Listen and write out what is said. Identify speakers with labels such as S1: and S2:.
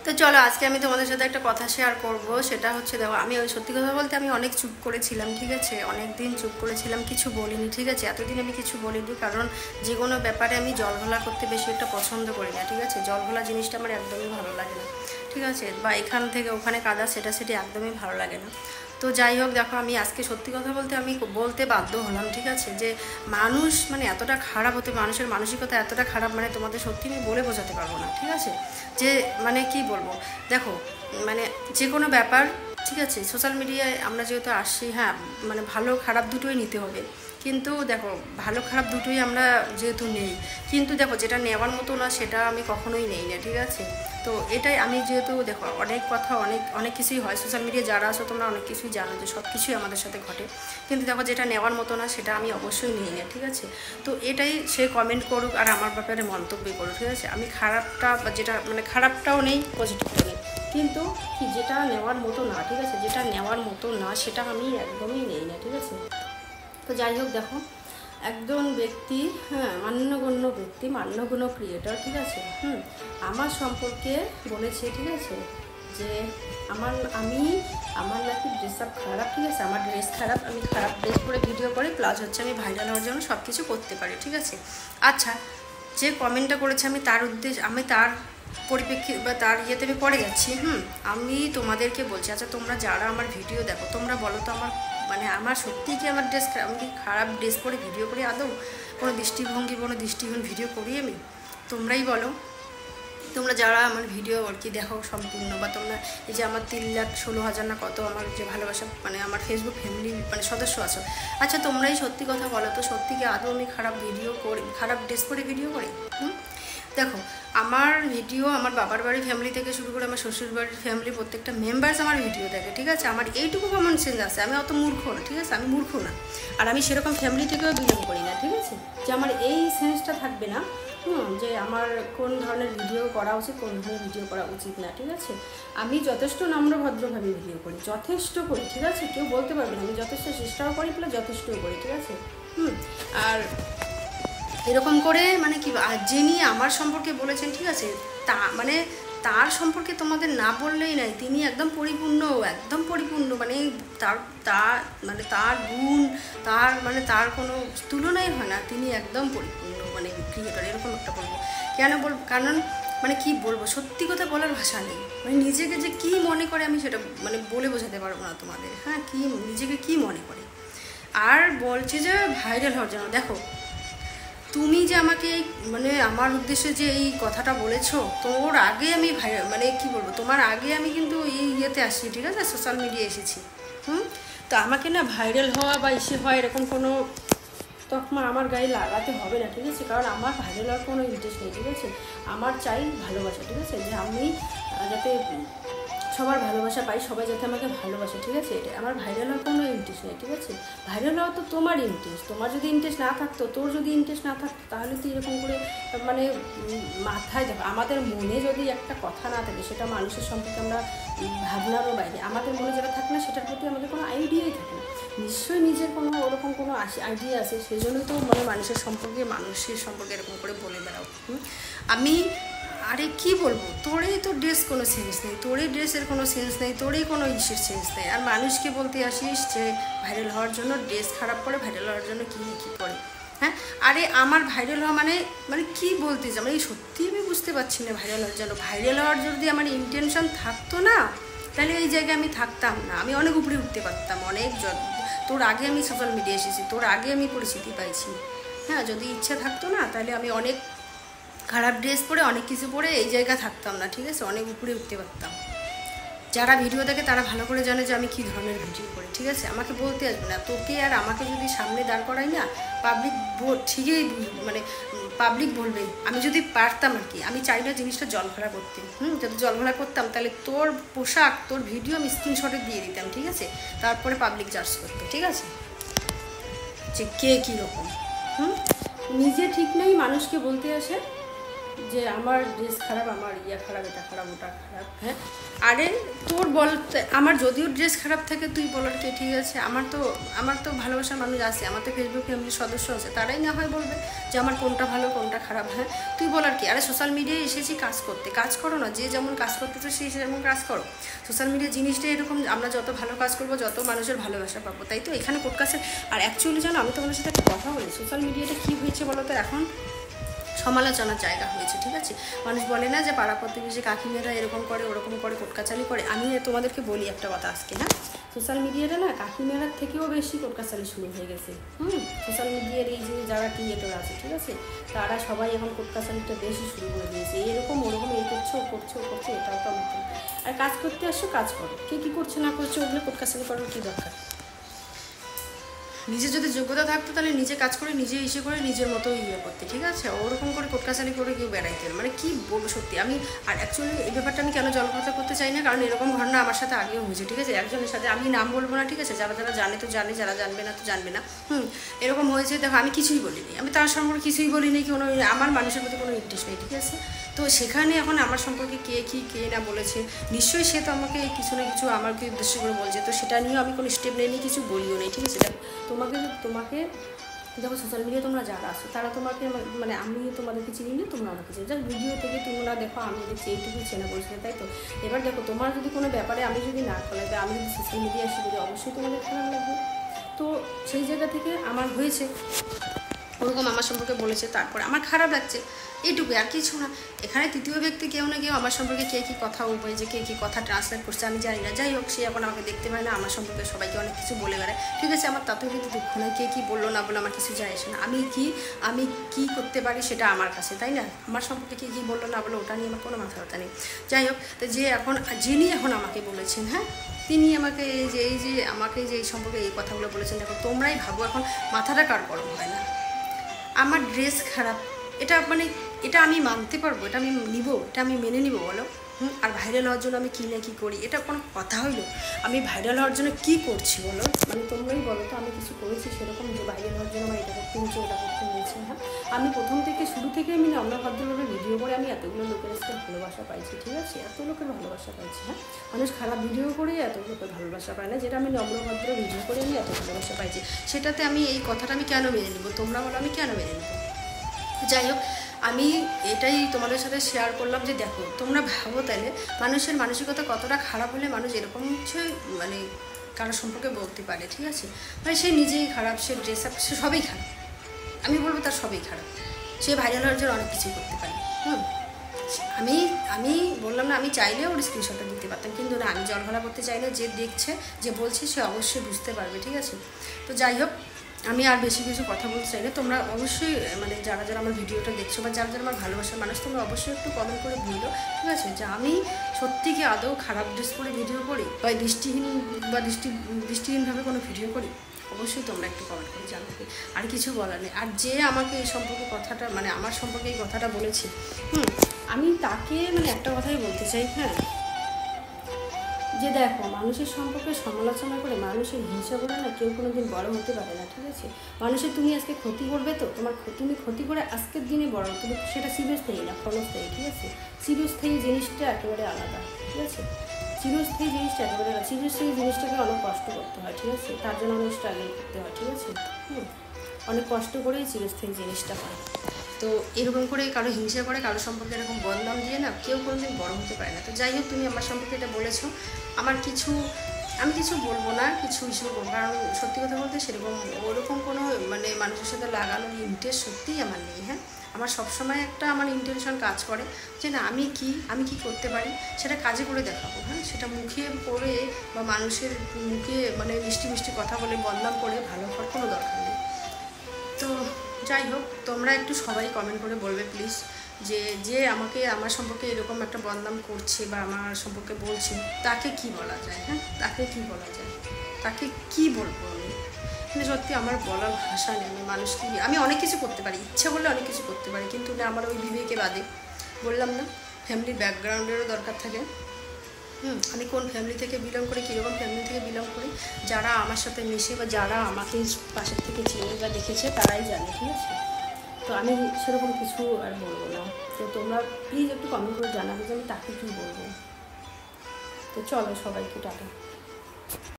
S1: তো চলো আজকে আমি তোমাদের সাথে একটা কথা শেয়ার করব। সেটা হচ্ছে দেখো, আমি ওই সত্যি কথা বলতে আমি অনেক চুপ করেছিলাম, ঠিক আছে, অনেক দিন চুপ করেছিলাম, কিছু বলিনি, ঠিক আছে। এতদিন আমি কিছু বলিনি কারণ যে কোনো ব্যাপারে আমি জলঘোলা করতে বেশি একটা পছন্দ করি না, ঠিক আছে। জলঘোলা জিনিসটা আমার একদমই ভালো লাগে না, ঠিক আছে, বা এখান থেকে ওখানে কাদা সেটা একদমই ভালো লাগে না। তো যাই হোক, দেখো আমি আজকে সত্যি কথা বলতে আমি বলতে বাধ্য হলাম, ঠিক আছে, যে মানুষ মানে এতটা খারাপ হতে, মানুষের মানসিকতা এতটা খারাপ, মানে তোমাদের সত্যি আমি বলে বোঝাতে পারবো না, ঠিক আছে। যে মানে কি বলবো, দেখো মানে যে কোনো ব্যাপার, ঠিক আছে, সোশ্যাল মিডিয়ায় আমরা যেহেতু আসছি, হ্যাঁ মানে ভালো খারাপ দুটোই নিতে হবে, কিন্তু দেখো ভালো খারাপ দুটোই আমরা যেহেতু নেই, কিন্তু দেখো যেটা নেওয়ার মতো না সেটা আমি কখনোই নেই না, ঠিক আছে। তো এটাই আমি যেহেতু দেখো অনেক কথা অনেক অনেক কিছুই হয় সোশ্যাল মিডিয়ায়, যারা আছো তোমরা অনেক কিছুই জানো যে সব কিছুই আমাদের সাথে ঘটে, কিন্তু দেখো যেটা নেওয়ার মতো না সেটা আমি অবশ্যই নিই না, ঠিক আছে। তো এটাই সে কমেন্ট করুক আর আমার ব্যাপারে মন্তব্য করুক, ঠিক আছে, আমি খারাপটা বা যেটা মানে খারাপটাও নেই পজিটিভটাও নেই, কিন্তু কি যেটা নেওয়ার মতো না, ঠিক আছে, যেটা নেওয়ার মতো না সেটা আমি একদমই নেই না, ঠিক আছে। তো যাই হোক, দেখো একজন ব্যক্তি, হ্যাঁ মান্যগণ্য ব্যক্তি, মান্যগণ্য ক্রিয়েটর, ঠিক আছে, আমার সম্পর্কে বলেছে, ঠিক আছে, যে আমার নাকি ড্রেস আপ খারাপ, ঠিক আছে, আমার ড্রেস খারাপ, আমি খারাপ ড্রেস পরে ভিডিও করি, প্লাস হচ্ছে আমি ভাইরাল হওয়ার জন্য সব কিছু করতে পারি, ঠিক আছে। আচ্ছা, যে কমেন্টটা করেছে আমি তার উদ্দেশ্য, আমি তার পরিপ্রেক্ষিত বা তার ইয়েতে আমি পড়ে যাচ্ছি, আমি তোমাদেরকে বলছি, আচ্ছা তোমরা যারা আমার ভিডিও দেখো তোমরা বলো তো আমার মানে আমার সত্যিই কি আমার ড্রেস, আমি কি খারাপ ড্রেস পরে ভিডিও করি আদৌ? কোনো দৃষ্টিহীন ভিডিও করি আমি? তোমরাই বলো, তোমরা যারা আমার ভিডিও আর কি দেখো সম্পূর্ণ, বা তোমরা এই যে আমার 3,16,000 না কত আমার যে ভালোবাসা মানে আমার ফেসবুক ফ্যামিলি মানে সদস্য আছো, আচ্ছা তোমরাই সত্যি কথা বলো তো, সত্যি কি আদৌ আমি খারাপ ভিডিও করি, খারাপ ড্রেস পরে ভিডিও করি? দেখো আমার ভিডিও আমার বাবার বাড়ির ফ্যামিলি থেকে শুরু করে আমার শ্বশুর বাড়ির ফ্যামিলি প্রত্যেকটা মেম্বার্স আমার ভিডিও দেখে, ঠিক আছে। আমার এইটুকু কমন সেন্স আছে, আমি অত মূর্খ না, ঠিক আছে, আমি মূর্খ না, আর আমি সেরকম ফ্যামিলি থেকেও বিলং করি না, ঠিক আছে, যে আমার এই সেন্সটা থাকবে না যে আমার কোন ধরনের ভিডিও করা উচিত, কোন ধরনের ভিডিও করা উচিত না, ঠিক আছে। আমি যথেষ্ট নম্র ভদ্রভাবে ভিডিও করি, যথেষ্ট করি, ঠিক আছে, কেউ বলতে পারবে না, আমি যথেষ্ট চেষ্টাও করি প্লাস যথেষ্টও করি, ঠিক আছে। আর এরকম করে মানে কি, আর যিনি আমার সম্পর্কে বলেছেন, ঠিক আছে, তা মানে তার সম্পর্কে তোমাদের না বললেই নাই, তিনি একদম পরিপূর্ণ, একদম পরিপূর্ণ, মানে তার গুণ, তার কোনো তুলনাই হয় না, তিনি একদম পরিপূর্ণ মানে ক্রিয়েটর, এরকম একটা বলবো। কেন বলবো, কারণ মানে কি বলবো, সত্যি কথা বলার ভাষা নেই, মানে নিজেকে যে কি মনে করে আমি সেটা মানে বলে বোঝাতে পারবো না তোমাদের, হ্যাঁ, কি নিজেকে কি মনে করে। আর বলছে যে ভাইরাল হওয়ার জন্য, দেখো তুমি যে আমাকে মানে আমার উদ্দেশ্যে যে এই কথাটা বলেছো, তোর আগে আমি মানে কি বলবো, তোমার আগে আমি কিন্তু এই ইয়েতে আসছি, ঠিক আছে, সোশ্যাল মিডিয়ায় এসেছি, তো আমাকে না ভাইরাল হওয়া বা ইসে হওয়া এরকম কোনো তকমা আমার গায়ে লাগাতে হবে না, ঠিক আছে, কারণ আমার ভাইরাল হওয়ার কোনো ইন্টারেস্ট নেই, ঠিক আছে। আমার চাই ভালোবাসা, ঠিক আছে, যে আমি যাতে সবার ভালোবাসা পাই, সবাই যাতে আমাকে ভালোবাসে, ঠিক আছে, এটা আমার ভাইরাল হওয়ার কোনো ইন্টারেস্ট নেই, ঠিক আছে। ভাইরাল হওয়া তো তোমার ইন্টারেস্ট, তোমার যদি ইন্টারেস্ট না থাকতো, তোর যদি ইন্টারেস্ট না থাকতো, তাহলে তো এরকম করে মানে মাথায় দেখো, আমাদের মনে যদি একটা কথা না থাকে, সেটা মানুষের সম্পর্কে আমরা ভাবনারও বাইরে, আমাদের মনে যেটা থাকে না সেটার প্রতি আমাদের কোনো আইডিয়াই থাকে না, নিশ্চয়ই নিজের কোনো ওরকম কোনো আইডিয়া আছে, সেই জন্যই তো মানে মানুষের সম্পর্কে এরকম করে বলে বেড়াও। আমি আরে কি বলবো, তোরই তো ড্রেস কোনো সেন্স নেই, তোরই ড্রেসের কোনো সেন্স নেই, তোরই কোনো ইসের সেন্স নেই, আর মানুষকে বলতে আসিস যে ভাইরাল হওয়ার জন্য ড্রেস খারাপ করে, ভাইরাল হওয়ার জন্য কী করে, হ্যাঁ। আরে আমার ভাইরাল হওয়া মানে মানে কী বলতে চাই, মানে সত্যি আমি বুঝতে পারছি না, ভাইরাল হওয়ার জন্য, ভাইরাল হওয়ার যদি আমার ইন্টেনশন থাকতো না, তাহলে এই জায়গায় আমি থাকতাম না, আমি অনেক উপরে উঠতে পারতাম, অনেক তোর আগে আমি সোশ্যাল মিডিয়ায় এসেছি, তোর আগে আমি পরিচিতি পাইছি, হ্যাঁ, যদি ইচ্ছা থাকতো না তাহলে আমি অনেক খারাপ ড্রেস পরে অনেক কিছু পরে এই জায়গায় থাকতাম না, ঠিক আছে, অনেক উপরে উঠতে পারতাম। যারা ভিডিও দেখে তারা ভালো করে জানে যে আমি কী ধরনের ভিডিও করি, ঠিক আছে, আমাকে বলতে আসবে না, তোকে আর আমাকে যদি সামনে দাঁড় করাই না, পাবলিক ঠিকই মানে পাবলিক বলবেই, আমি যদি পারতাম আর কি, আমি চাই না জিনিসটা জলঘোলা করতে, যদি জলঘোলা করতাম তাহলে তোর পোশাক তোর ভিডিও আমি স্ক্রিনশটে দিয়ে দিতাম, ঠিক আছে, তারপরে পাবলিক জাজ করতো, ঠিক আছে, যে কে কীরকম, নিজে ঠিক নেই মানুষকে বলতে আসে, যে আমার ড্রেস খারাপ, আমার ইয়া খারাপ, এটা খারাপ, ওটা খারাপ। হ্যাঁ, আরে তোর বলতে আমার যদিও ড্রেস খারাপ থাকে তুই বলার কে, ঠিক আছে? আমার তো ভালোবাসার মানুষ আছে, আমার তো ফেসবুক ফ্যামিলির সদস্য আছে, তারাই না হয় বলবে যে আমার কোনটা ভালো কোনটা খারাপ। হ্যাঁ, তুই বলার কি? আরে সোশ্যাল মিডিয়ায় এসেছি কাজ করতে, কাজ করো না, যে যেমন কাজ করতেছো সেই যেমন কাজ করো। সোশ্যাল মিডিয়া জিনিসটা এরকম, আমরা যত ভালো কাজ করবো যত মানুষের ভালোবাসা পাবো, তাই তো এখানে পডকাস্টে। আর অ্যাকচুয়ালি জানো, আমি তোমাদের সাথে একটা কথা বলি, সোশ্যাল মিডিয়াটা কী হয়েছে বলো তো, এখন সমালোচনার জায়গা হয়েছে, ঠিক আছে? মানুষ বলে না যে পাড়া প্রতিবেশী কাকিমেরা এরকম করে ওরকম করে কোটকাচালি করে। আমি তোমাদেরকে বলি একটা কথা আজকে, হ্যাঁ, সোশ্যাল মিডিয়াটা না কাকিমেরার থেকেও বেশি কোটকাচালি শুরু হয়ে গেছে। সোশ্যাল মিডিয়ার এই যে যারা ক্রিয়েটর আছে, ঠিক আছে, তারা সবাই এখন কোটকাচালিটা বেশি শুরু করে দিয়েছে। এরকম ওরকম, এই করছে ও করছে ও করছে, এটা ওটা মতো। আর কাজ করতে আসছো কাজ করো, কে কী করছে না করছে ওগুলো কোটকাচালি করার কী দরকার? নিজের যদি যোগ্যতা থাকতো তাহলে নিজে কাজ করে নিজে ইসে করে নিজের মতো ইয়ে করতে, ঠিক আছে? ওরকম করে কোটকাচালি করে কেউ বেড়াইতে মানে কি বলবো সত্যি। আমি আর অ্যাকচুয়ালি এই ব্যাপারটা আমি কেন জলপাতা করতে চাই না, কারণ এরকম ঘটনা আমার সাথে আগেও হয়েছে, ঠিক আছে? একজনের সাথে, আমি নাম বলবো না, ঠিক আছে? যারা যারা জানে তো জানে, যারা জানবে না তো জানবে না। এরকম হয়েছে, দেখো আমি কিছুই বলিনি, আমি তার সম্পর্কে কিছুই বলিনি, কোনো আমার মানুষের প্রতি কোনো ইন্টারেস্ট নেই, ঠিক আছে? তো সেখানে এখন আমার সম্পর্কে কে কী কে না বলেছে, নিশ্চয়ই সে তো আমাকে কিছু না কিছু আমাকে উদ্দেশ্য করে বলছে, তো সেটা নিয়েও আমি কোনো স্টেপ নেই, কিছু বলিও নেই, ঠিক আছে? দেখো তোমাকে দেখো সোশ্যাল মিডিয়া তোমরা যারা আসো তারা তোমাকে মানে আমি তোমাদেরকে চিনি না, তোমরা আমাকে চিনি, জাস্ট ভিডিও থেকে তোমরা দেখো আমি দেখছি এইটুকুই চেনা বলছিল, তাই তো? এবার দেখো তোমার যদি কোনো ব্যাপারে আমি যদি না ফলাই বা আমি যদি সোশ্যাল মিডিয়া এসে বলি, অবশ্যই তোমাদের খারাপ লাগবে। তো সেই জায়গা থেকে আমার হয়েছে ওরকম আমার সম্পর্কে বলেছে, তারপরে আমার খারাপ লাগছে, এইটুকু, আর কিছু না। এখানে তৃতীয় ব্যক্তি কেউ না কেউ আমার সম্পর্কে কে কী কথা বলবে, যে কে কী কথা ট্রান্সলেট করছে আমি জানি না। যাই হোক, সে এখন আমাকে দেখতে পায় না, আমার সম্পর্কে সবাইকে অনেক কিছু বলে বেড়ায়, ঠিক আছে? আমার তাতেও কিন্তু দুঃখ নয়, কে কী বললো না বললো আমার কিছু যায় আসে না। আমি কি করতে পারি সেটা আমার কাছে, তাই না? আমার সম্পর্কে কে কী বললো না বললো ওটা নিয়ে আমার কোনো মাথা ব্যথা নেই। যাই হোক, তো যিনি এখন আমাকে বলেছেন, হ্যাঁ, তিনি আমাকে এই যে আমাকে যে এই সম্পর্কে এই কথাগুলো বলেছেন, দেখো তোমরাই ভাবো এখন মাথাটা কার গরম হয় না? আমার ড্রেস খারাপ, এটা আমি মানতে পারবো, এটা আমি নিব, এটা আমি মেনে নিব বলো? আর ভাইরাল হওয়ার জন্য আমি কী না কী করি, এটা কোনো কথা হইলো? আমি ভাইরাল হওয়ার জন্য কী করছি বলো? তোমরাই বলো তো, আমি কিছু করেছি সেরকম যে ভাইরাল হওয়ার জন্য আমার এটা করতে হয়েছে ওটা করতে হয়েছে? হ্যাঁ, আমি প্রথম থেকে শুরু থেকে আমি নম্রভদ্রভাবে ভিডিও করে আমি এতগুলো লোকের কাছে ভালোবাসা পাইছি, ঠিক আছে? এত লোকের ভালোবাসা পাইছি। হ্যাঁ, মানুষ খারাপ ভিডিও করে এত লোকের ভালোবাসা পায় না, যেটা আমি নম্রভদ্র ভিডিও করে আমি এত ভালোবাসা পাইছি, সেটাতে আমি এই কথাটা আমি কেন মেনে নেবো? তোমরা বলো আমি কেন মেনে নেবো? যাই হোক, আমি এটাই তোমাদের সাথে শেয়ার করলাম যে দেখো তোমরা ভাবো তাহলে মানুষের মানসিকতা কতটা খারাপ হলে মানুষ এরকম হচ্ছে কারোর সম্পর্কে বলতে পারে, ঠিক আছে? সে নিজেই খারাপ, সে ড্রেস আপ, সে সবই খারাপ, আমি বলবো তার সবই খারাপ। সে ভাইরাল হওয়ার জন্য অনেক কিছুই করতে পারে। আমি বললাম না, আমি চাইলে ওর স্ক্রিনশটটা দিতে পারতাম, কিন্তু না, আমি জলঘোলা করতে চাই না। যে দেখছে, যে বলছে, সে অবশ্যই বুঝতে পারবে, ঠিক আছে? তো যাই হোক, আমি আর বেশি কিছু কথা বলতে চাই না। তোমরা অবশ্যই যারা যারা আমার ভিডিওটা দেখছো বা যারা যারা আমার ভালোবাসার মানুষ, তোমরা অবশ্যই একটু কমেন্ট করে বললো, ঠিক আছে, যে আমি সত্যি কি আদৌ খারাপ ড্রেস পরে ভিডিও করি বা দৃষ্টিহীনভাবে কোনো ভিডিও করি? অবশ্যই তোমরা একটু কমেন্ট করে জানাবে। আর কিছু বলার নেই। আর যে আমাকে এই সম্পর্কে কথাটা আমার সম্পর্কে এই কথাটা বলেছে, আমি তাকে একটা কথাই বলতে চাই, হ্যাঁ, যে দেখো মানুষের সম্পর্কে সমালোচনা করে, মানুষের হিংসা করে না কেউ কোনো দিন বড় হতে পারে না, ঠিক আছে? মানুষের তুমি আজকে ক্ষতি করবে, তো তুমি ক্ষতি করে আজকের দিনে বড়, তুমি সেটা চিরস্থায়ী না ক্ষণস্থায়ী, ঠিক আছে? চিরস্থায়ী জিনিসটা একেবারে আলাদা, ঠিক আছে? চিরস্থায়ী জিনিসটা একেবারে আলাদা। চিরস্থায়ী জিনিসটাকে অনেক কষ্ট করতে হয়, ঠিক আছে? তার জন্য অনেক স্ট্রাগল করতে হয়, ঠিক আছে? অনেক কষ্ট করেই চিরস্থায়ী জিনিসটা হয়। তো এরকম করে কারো হিংসা করে, কারো সম্পর্কে এরকম বদনাম দিয়ে না কেউ কোনোদিন বড় হতে পারে না। তো যাই হোক, তুমি আমার সম্পর্কে এটা বলেছো, আমি কিছু বলবো না, কিছু ইস্যু করবো, কারণ সত্যি কথা বলতে সেরকম ওরকম কোনো মানুষের সাথে লাগানোর ইন্টারেস্ট সত্যিই আমার নেই। হ্যাঁ, আমার সবসময় আমার ইন্টেনশন কাজ করে যে না, আমি কি করতে পারি সেটা কাজে করে দেখাবো। হ্যাঁ, সেটা মুখে পড়ে বা মানুষের মুখে মিষ্টি মিষ্টি কথা বলে বদনাম করে ভালো হওয়ার কোনো দরকার নেই। তো যাই হোক, তোমরা একটু সবাই কমেন্ট করে বলবে প্লিজ, যে আমাকে আমার সম্পর্কে এরকম একটা বদনাম করছে বা আমার সম্পর্কে বলছে, তাকে কি বলা যায়? হ্যাঁ, তাকে কি বলা যায়? তাকে কি বলবো আমি? সত্যি আমার বলার ভাষা নেই। আমি অনেক কিছু করতে পারি, ইচ্ছা করলে অনেক কিছু করতে পারি, কিন্তু না, আমার ওই বিবেকে বাদে। বললাম না, ফ্যামিলির ব্যাকগ্রাউন্ডেরও দরকার থাকে। আমি কোন ফ্যামিলি থেকে বিলং করি, কীরকম ফ্যামিলি থেকে বিলং করি, যারা আমার সাথে মিশে বা যারা আমাকে পাশের থেকে চিনে বা দেখেছে তারাই জানে, ঠিক আছে? তো আমি সেরকম কিছু আর বলবো না। তো তোমরা প্লিজ একটু কমেন্ট করে জানাবে যে আমি তাকে কী বলবো। তো চলো সবাইকে টাটা।